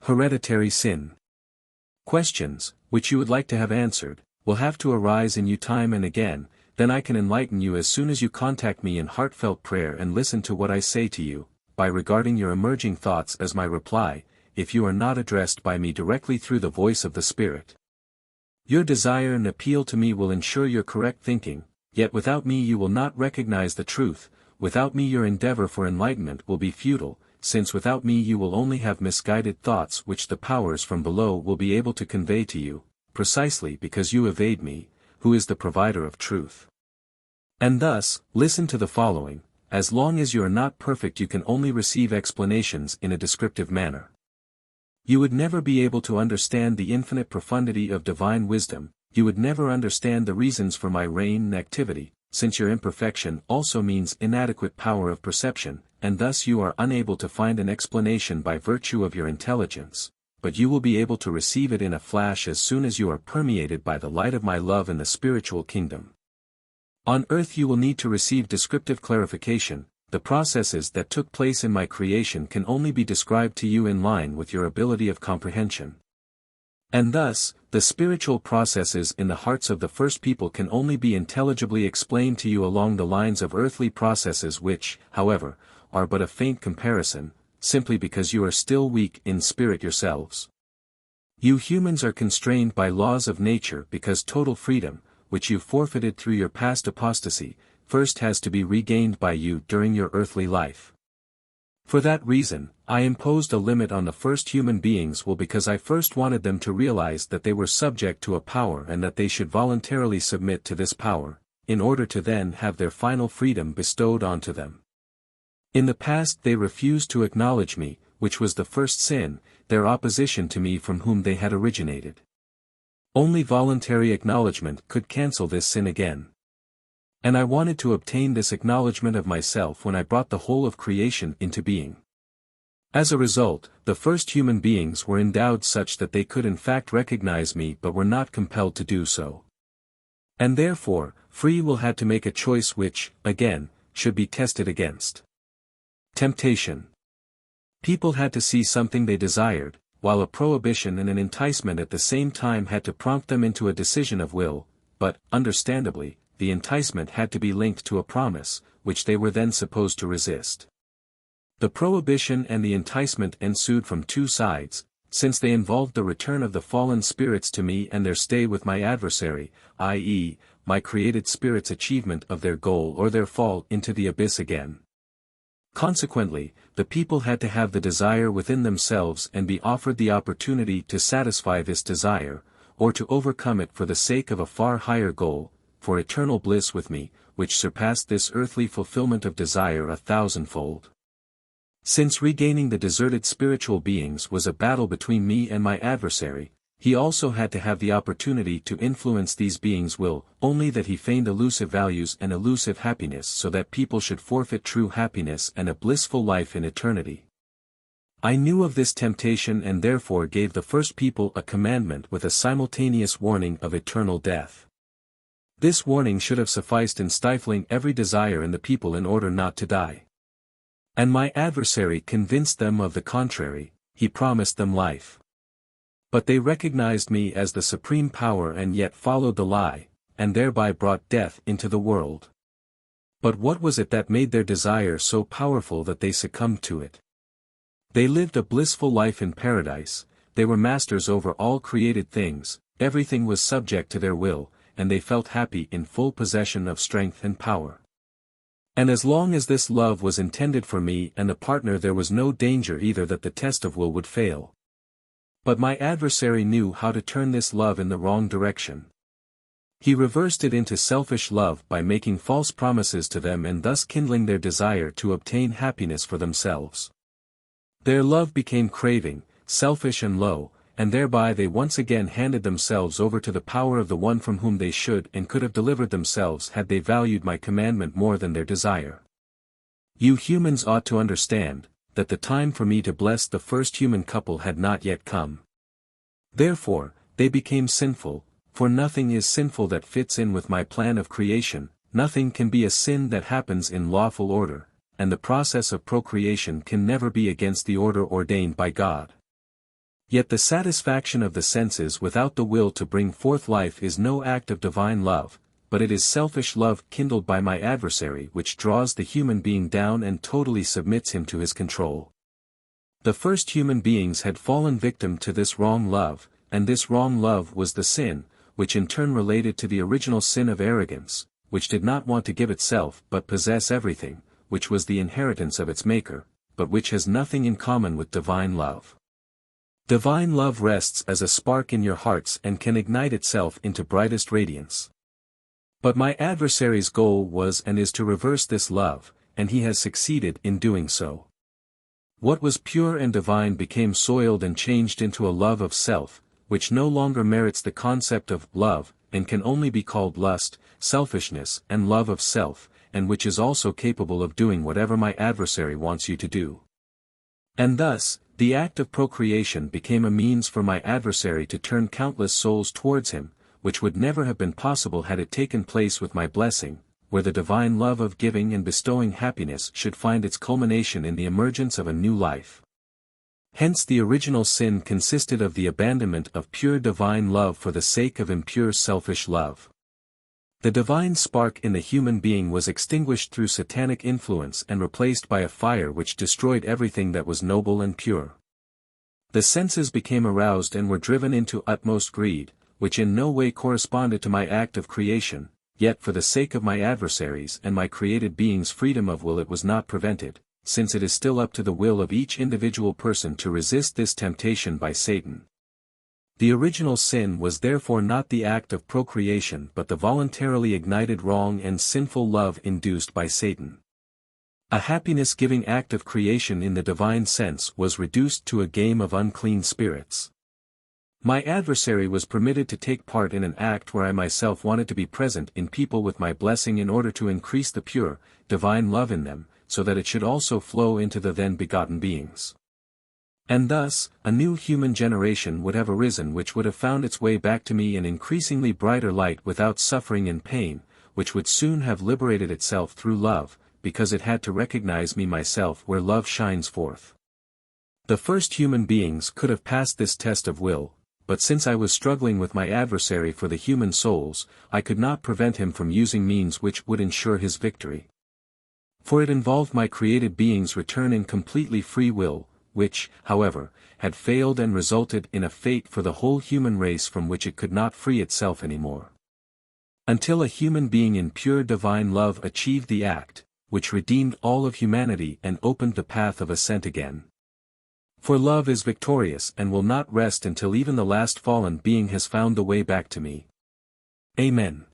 Hereditary sin. Questions, which you would like to have answered, will have to arise in you time and again, then I can enlighten you as soon as you contact me in heartfelt prayer and listen to what I say to you, by regarding your emerging thoughts as my reply, if you are not addressed by me directly through the voice of the Spirit. Your desire and appeal to me will ensure your correct thinking, yet without me you will not recognize the truth, without me your endeavor for enlightenment will be futile, since without me you will only have misguided thoughts which the powers from below will be able to convey to you, precisely because you evade me, who is the provider of truth. And thus, listen to the following: as long as you are not perfect you can only receive explanations in a descriptive manner. You would never be able to understand the infinite profundity of divine wisdom, you would never understand the reasons for my reign and activity, since your imperfection also means inadequate power of perception, and thus you are unable to find an explanation by virtue of your intelligence, but you will be able to receive it in a flash as soon as you are permeated by the light of my love in the spiritual kingdom. On earth you will need to receive descriptive clarification. The processes that took place in my creation can only be described to you in line with your ability of comprehension. And thus, the spiritual processes in the hearts of the first people can only be intelligibly explained to you along the lines of earthly processes which, however, are but a faint comparison, simply because you are still weak in spirit yourselves. You humans are constrained by laws of nature because total freedom, which you forfeited through your past apostasy, first has to be regained by you during your earthly life. For that reason, I imposed a limit on the first human beings because I first wanted them to realize that they were subject to a power and that they should voluntarily submit to this power, in order to then have their final freedom bestowed onto them. In the past they refused to acknowledge me, which was the first sin, their opposition to me from whom they had originated. Only voluntary acknowledgment could cancel this sin again. And I wanted to obtain this acknowledgment of myself when I brought the whole of creation into being. As a result, the first human beings were endowed such that they could in fact recognize me but were not compelled to do so. And therefore, free will had to make a choice which, again, should be tested against temptation. People had to see something they desired, while a prohibition and an enticement at the same time had to prompt them into a decision of will, but, understandably, the enticement had to be linked to a promise, which they were then supposed to resist. The prohibition and the enticement ensued from two sides, since they involved the return of the fallen spirits to me and their stay with my adversary, i.e., my created spirits' achievement of their goal or their fall into the abyss again. Consequently, the people had to have the desire within themselves and be offered the opportunity to satisfy this desire, or to overcome it for the sake of a far higher goal, for eternal bliss with me, which surpassed this earthly fulfillment of desire 1,000-fold. Since regaining the deserted spiritual beings was a battle between me and my adversary, he also had to have the opportunity to influence these beings' will, only that he feigned elusive values and elusive happiness so that people should forfeit true happiness and a blissful life in eternity. I knew of this temptation and therefore gave the first people a commandment with a simultaneous warning of eternal death. This warning should have sufficed in stifling every desire in the people in order not to die. And my adversary convinced them of the contrary, he promised them life. But they recognized me as the supreme power and yet followed the lie, and thereby brought death into the world. But what was it that made their desire so powerful that they succumbed to it? They lived a blissful life in paradise, they were masters over all created things, everything was subject to their will, and they felt happy in full possession of strength and power. And as long as this love was intended for me and the partner there was no danger either that the test of will would fail. But my adversary knew how to turn this love in the wrong direction. He reversed it into selfish love by making false promises to them and thus kindling their desire to obtain happiness for themselves. Their love became craving, selfish and low, and thereby they once again handed themselves over to the power of the one from whom they should and could have delivered themselves had they valued my commandment more than their desire. You humans ought to understand that the time for me to bless the first human couple had not yet come. Therefore, they became sinful, for nothing is sinful that fits in with my plan of creation, nothing can be a sin that happens in lawful order, and the process of procreation can never be against the order ordained by God. Yet the satisfaction of the senses without the will to bring forth life is no act of divine love, but it is selfish love kindled by my adversary which draws the human being down and totally submits him to his control. The first human beings had fallen victim to this wrong love, and this wrong love was the sin, which in turn related to the original sin of arrogance, which did not want to give itself but possess everything, which was the inheritance of its maker, but which has nothing in common with divine love. Divine love rests as a spark in your hearts and can ignite itself into brightest radiance. But my adversary's goal was and is to reverse this love, and he has succeeded in doing so. What was pure and divine became soiled and changed into a love of self, which no longer merits the concept of love, and can only be called lust, selfishness, and love of self, and which is also capable of doing whatever my adversary wants you to do. And thus, the act of procreation became a means for my adversary to turn countless souls towards him, which would never have been possible had it taken place with my blessing, where the divine love of giving and bestowing happiness should find its culmination in the emergence of a new life. Hence the original sin consisted of the abandonment of pure divine love for the sake of impure selfish love. The divine spark in the human being was extinguished through satanic influence and replaced by a fire which destroyed everything that was noble and pure. The senses became aroused and were driven into utmost greed, which in no way corresponded to my act of creation, yet for the sake of my adversaries and my created being's freedom of will it was not prevented, since it is still up to the will of each individual person to resist this temptation by Satan. The original sin was therefore not the act of procreation but the voluntarily ignited wrong and sinful love induced by Satan. A happiness-giving act of creation in the divine sense was reduced to a game of unclean spirits. My adversary was permitted to take part in an act where I myself wanted to be present in people with my blessing in order to increase the pure, divine love in them, so that it should also flow into the then begotten beings. And thus, a new human generation would have arisen which would have found its way back to me in increasingly brighter light without suffering and pain, which would soon have liberated itself through love, because it had to recognize me myself where love shines forth. The first human beings could have passed this test of will, but since I was struggling with my adversary for the human souls, I could not prevent him from using means which would ensure his victory. For it involved my created being's return in completely free will, which, however, had failed and resulted in a fate for the whole human race from which it could not free itself anymore. Until a human being in pure divine love achieved the act, which redeemed all of humanity and opened the path of ascent again. For love is victorious and will not rest until even the last fallen being has found the way back to me. Amen.